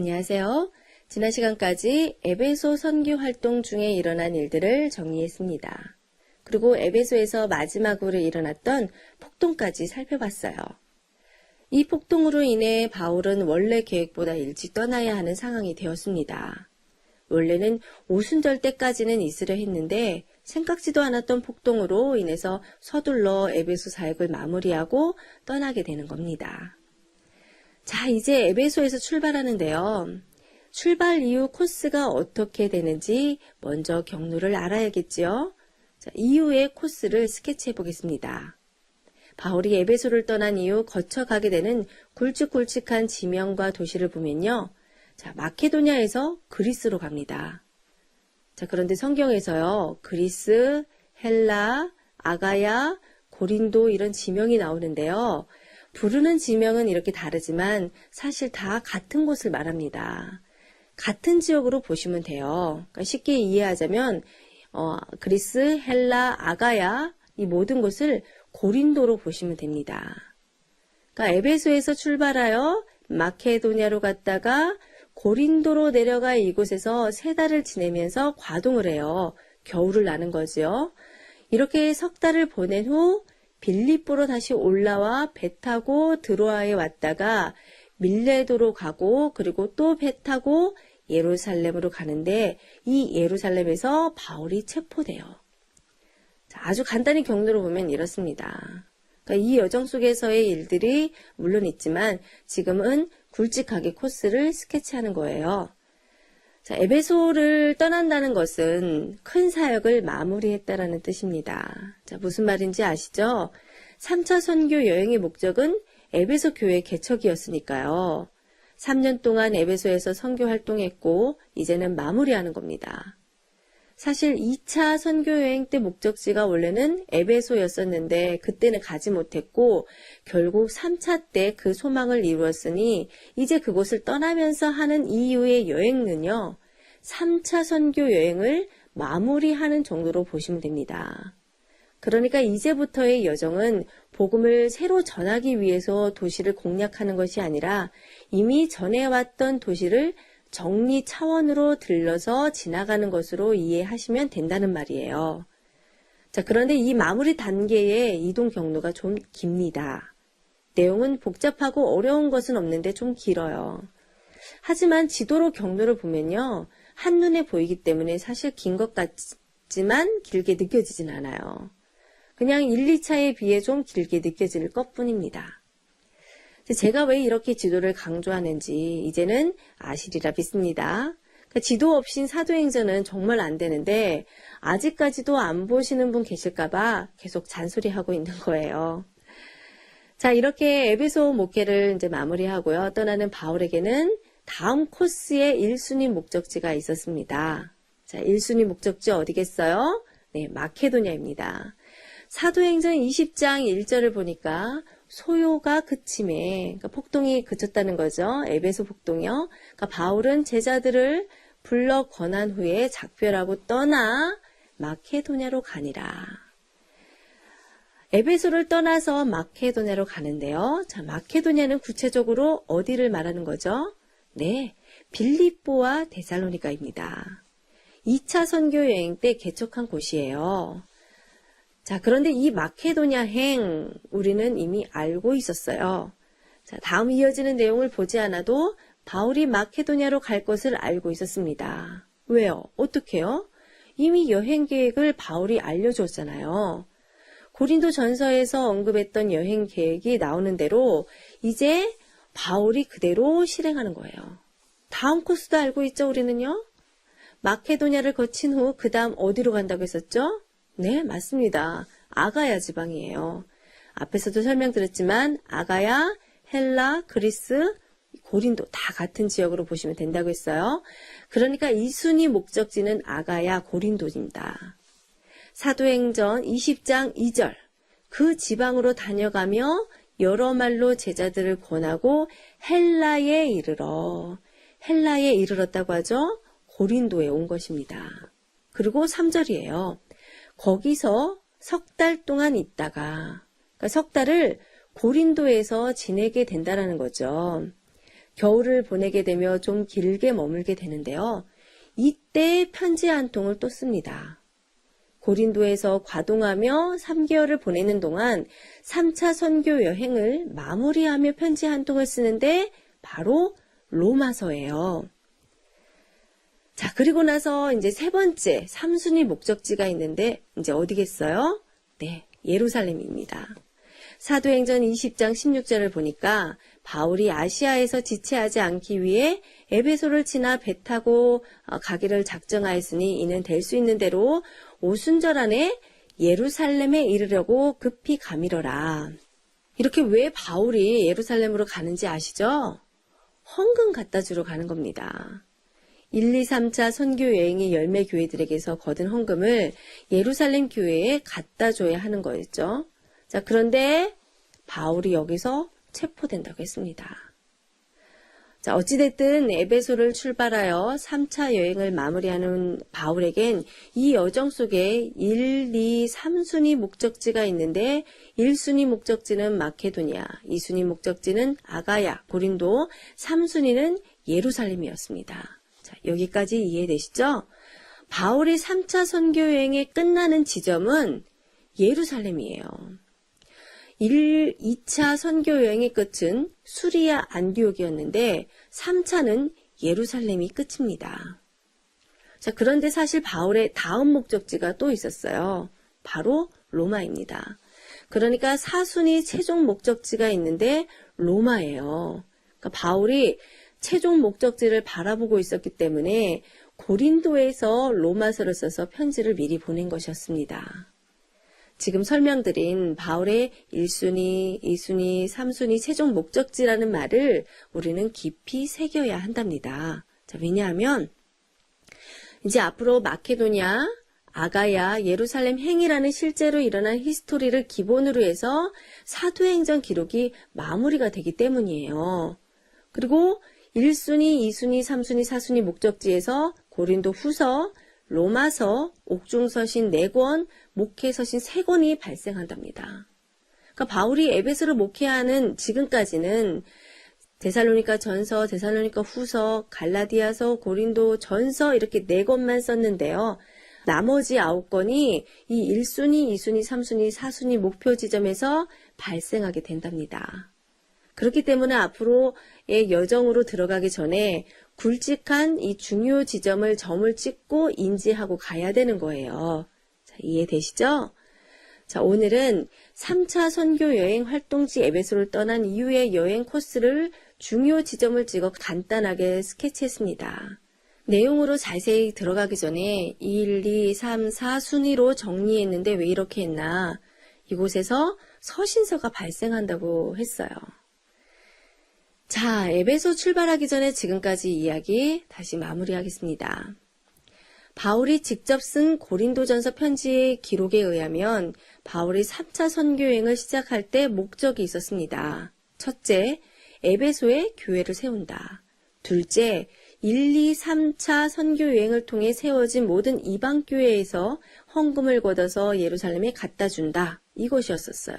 안녕하세요. 지난 시간까지 에베소 선교 활동 중에 일어난 일들을 정리했습니다. 그리고 에베소에서 마지막으로 일어났던 폭동까지 살펴봤어요. 이 폭동으로 인해 바울은 원래 계획보다 일찍 떠나야 하는 상황이 되었습니다. 원래는 오순절 때까지는 있으려 했는데 생각지도 않았던 폭동으로 인해서 서둘러 에베소 사역을 마무리하고 떠나게 되는 겁니다. 자, 이제 에베소에서 출발하는데요. 출발 이후 코스가 어떻게 되는지 먼저 경로를 알아야겠지요. 자, 이후의 코스를 스케치해 보겠습니다. 바울이 에베소를 떠난 이후 거쳐가게 되는 굵직굵직한 지명과 도시를 보면요. 자, 마케도냐에서 그리스로 갑니다. 자, 그런데 성경에서요. 그리스, 헬라, 아가야, 고린도 이런 지명이 나오는데요. 부르는 지명은 이렇게 다르지만 사실 다 같은 곳을 말합니다. 같은 지역으로 보시면 돼요. 그러니까 쉽게 이해하자면 그리스, 헬라, 아가야 이 모든 곳을 고린도로 보시면 됩니다. 그러니까 에베소에서 출발하여 마케도냐로 갔다가 고린도로 내려가 이곳에서 3달을 지내면서 과동을 해요. 겨울을 나는 거죠. 이렇게 석 달을 보낸 후 빌립보로 다시 올라와 배 타고 드로아에 왔다가 밀레도로 가고 그리고 또 배 타고 예루살렘으로 가는데 이 예루살렘에서 바울이 체포돼요. 자, 아주 간단히 경로로 보면 이렇습니다. 그러니까 이 여정 속에서의 일들이 물론 있지만 지금은 굵직하게 코스를 스케치하는 거예요. 자, 에베소를 떠난다는 것은 큰 사역을 마무리했다라는 뜻입니다. 자, 무슨 말인지 아시죠? 3차 선교 여행의 목적은 에베소 교회 개척이었으니까요. 3년 동안 에베소에서 선교 활동했고 이제는 마무리하는 겁니다. 사실 2차 선교 여행 때 목적지가 원래는 에베소였었는데 그때는 가지 못했고 결국 3차 때 그 소망을 이루었으니 이제 그곳을 떠나면서 하는 이후의 여행은요. 3차 선교 여행을 마무리하는 정도로 보시면 됩니다. 그러니까 이제부터의 여정은 복음을 새로 전하기 위해서 도시를 공략하는 것이 아니라 이미 전해왔던 도시를 정리 차원으로 들러서 지나가는 것으로 이해하시면 된다는 말이에요. 자, 그런데 이 마무리 단계의 이동 경로가 좀 깁니다. 내용은 복잡하고 어려운 것은 없는데 좀 길어요. 하지만 지도로 경로를 보면요. 한눈에 보이기 때문에 사실 긴 것 같지만 길게 느껴지진 않아요. 그냥 1, 2차에 비해 좀 길게 느껴질 것뿐입니다. 제가 왜 이렇게 지도를 강조하는지 이제는 아시리라 믿습니다. 그러니까 지도 없인 사도행전은 정말 안 되는데 아직까지도 안 보시는 분 계실까봐 계속 잔소리하고 있는 거예요. 자, 이렇게 에베소 목회를 이제 마무리하고요. 떠나는 바울에게는 다음 코스의 1순위 목적지가 있었습니다. 자, 1순위 목적지 어디겠어요? 네, 마케도냐입니다. 사도행전 20장 1절을 보니까 소요가 그침에 그러니까 폭동이 그쳤다는 거죠. 에베소 폭동이요. 그러니까 바울은 제자들을 불러 권한 후에 작별하고 떠나 마케도냐로 가니라. 에베소를 떠나서 마케도냐로 가는데요. 자, 마케도냐는 구체적으로 어디를 말하는 거죠? 네, 빌립보와 데살로니가입니다. 2차 선교 여행 때 개척한 곳이에요. 자, 그런데 이 마케도냐행 우리는 이미 알고 있었어요. 자, 다음 이어지는 내용을 보지 않아도 바울이 마케도냐로 갈 것을 알고 있었습니다. 왜요? 어떻게요? 이미 여행 계획을 바울이 알려줬잖아요. 고린도 전서에서 언급했던 여행 계획이 나오는 대로 이제 바울이 그대로 실행하는 거예요. 다음 코스도 알고 있죠, 우리는요? 마케도냐를 거친 후 그 다음 어디로 간다고 했었죠? 네, 맞습니다. 아가야 지방이에요. 앞에서도 설명드렸지만 아가야, 헬라, 그리스, 고린도 다 같은 지역으로 보시면 된다고 했어요. 그러니까 2순위 목적지는 아가야, 고린도입니다. 사도행전 20장 2절 그 지방으로 다녀가며 여러 말로 제자들을 권하고 헬라에 이르렀다고 하죠. 고린도에 온 것입니다. 그리고 3절이에요. 거기서 석 달 동안 있다가 그러니까 석 달을 고린도에서 지내게 된다는 거죠. 겨울을 보내게 되며 좀 길게 머물게 되는데요. 이때 편지 한 통을 또 씁니다. 고린도에서 과동하며 3개월을 보내는 동안 3차 선교 여행을 마무리하며 편지 한 통을 쓰는데 바로 로마서예요. 자, 그리고 나서 이제 세 번째 3순위 목적지가 있는데 이제 어디겠어요? 네, 예루살렘입니다. 사도행전 20장 16절을 보니까 바울이 아시아에서 지체하지 않기 위해 에베소를 지나 배 타고 가기를 작정하였으니 이는 될 수 있는 대로 오순절 안에 예루살렘에 이르려고 급히 가미러라. 이렇게 왜 바울이 예루살렘으로 가는지 아시죠? 헌금 갖다 주러 가는 겁니다. 1, 2, 3차 선교 여행의 열매 교회들에게서 거둔 헌금을 예루살렘 교회에 갖다 줘야 하는 거였죠. 자, 그런데 바울이 여기서 체포된다고 했습니다. 자, 어찌됐든 에베소를 출발하여 3차 여행을 마무리하는 바울에겐 이 여정 속에 1, 2, 3순위 목적지가 있는데 1순위 목적지는 마케도니아, 2순위 목적지는 아가야, 고린도, 3순위는 예루살렘이었습니다. 자, 여기까지 이해되시죠? 바울이 3차 선교 여행이 끝나는 지점은 예루살렘이에요. 2차 선교 여행의 끝은 수리아 안디옥이었는데 3차는 예루살렘이 끝입니다. 자, 그런데 사실 바울의 다음 목적지가 또 있었어요. 바로 로마입니다. 그러니까 4순위 최종 목적지가 있는데 로마예요. 그러니까 바울이 최종 목적지를 바라보고 있었기 때문에 고린도에서 로마서를 써서 편지를 미리 보낸 것이었습니다. 지금 설명드린 바울의 1순위, 2순위, 3순위 최종 목적지라는 말을 우리는 깊이 새겨야 한답니다. 자, 왜냐하면 이제 앞으로 마케도니아, 아가야, 예루살렘 행이라는 실제로 일어난 히스토리를 기본으로 해서 사도행전 기록이 마무리가 되기 때문이에요. 그리고 1순위, 2순위, 3순위, 4순위 목적지에서 고린도 후서, 로마서, 옥중서신 4권, 목회서신 3권이 발생한답니다. 그러니까 바울이 에베소를 목회하는 지금까지는 데살로니가 전서, 데살로니가 후서, 갈라디아서, 고린도 전서 이렇게 4권만 썼는데요. 나머지 9권이 이 1순위, 2순위, 3순위, 4순위 목표 지점에서 발생하게 된답니다. 그렇기 때문에 앞으로의 여정으로 들어가기 전에 굵직한 이 중요 지점을 점을 찍고 인지하고 가야 되는 거예요. 자, 이해되시죠? 자, 오늘은 3차 선교 여행 활동지 에베소를 떠난 이후의 여행 코스를 중요 지점을 찍어 간단하게 스케치했습니다. 내용으로 자세히 들어가기 전에 1, 2, 3, 4 순위로 정리했는데 왜 이렇게 했나? 이곳에서 서신서가 발생한다고 했어요. 자, 에베소 출발하기 전에 지금까지 이야기 다시 마무리하겠습니다. 바울이 직접 쓴 고린도전서 편지의 기록에 의하면 바울이 3차 선교여행을 시작할 때 목적이 있었습니다. 첫째, 에베소에 교회를 세운다. 둘째, 1, 2, 3차 선교여행을 통해 세워진 모든 이방교회에서 헌금을 걷어서 예루살렘에 갖다 준다. 이것이었었어요.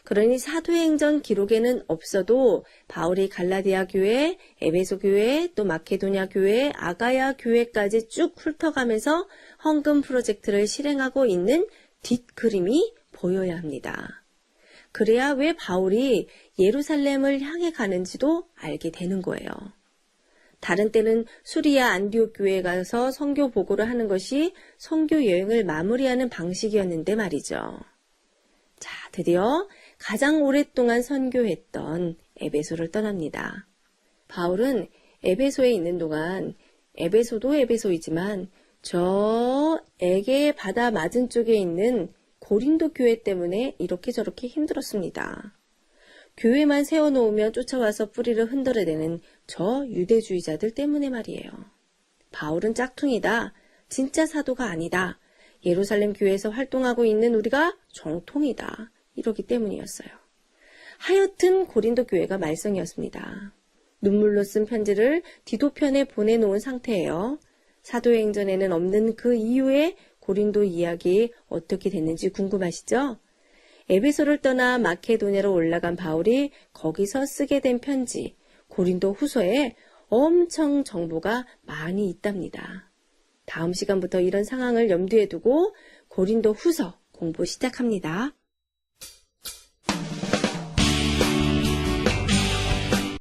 그러니 사도행전 기록에는 없어도 바울이 갈라디아 교회, 에베소 교회, 또 마케도니아 교회, 아가야 교회까지 쭉 훑어가면서 헌금 프로젝트를 실행하고 있는 뒷그림이 보여야 합니다. 그래야 왜 바울이 예루살렘을 향해 가는지도 알게 되는 거예요. 다른 때는 수리아 안디옥 교회에 가서 선교 보고를 하는 것이 선교 여행을 마무리하는 방식이었는데 말이죠. 자, 드디어 가장 오랫동안 선교했던 에베소를 떠납니다. 바울은 에베소에 있는 동안 에베소도 에베소이지만 저 에게 바다 맞은쪽에 있는 고린도 교회 때문에 이렇게 저렇게 힘들었습니다. 교회만 세워놓으면 쫓아와서 뿌리를 흔들어대는 저 유대주의자들 때문에 말이에요. 바울은 짝퉁이다. 진짜 사도가 아니다. 예루살렘 교회에서 활동하고 있는 우리가 정통이다. 이러기 때문이었어요. 하여튼 고린도 교회가 말썽이었습니다. 눈물로 쓴 편지를 디도편에 보내놓은 상태예요. 사도행전에는 없는 그 이후에 고린도 이야기 어떻게 됐는지 궁금하시죠? 에베소를 떠나 마케도냐로 올라간 바울이 거기서 쓰게 된 편지, 고린도 후서에 엄청 정보가 많이 있답니다. 다음 시간부터 이런 상황을 염두에 두고 고린도 후서 공부 시작합니다.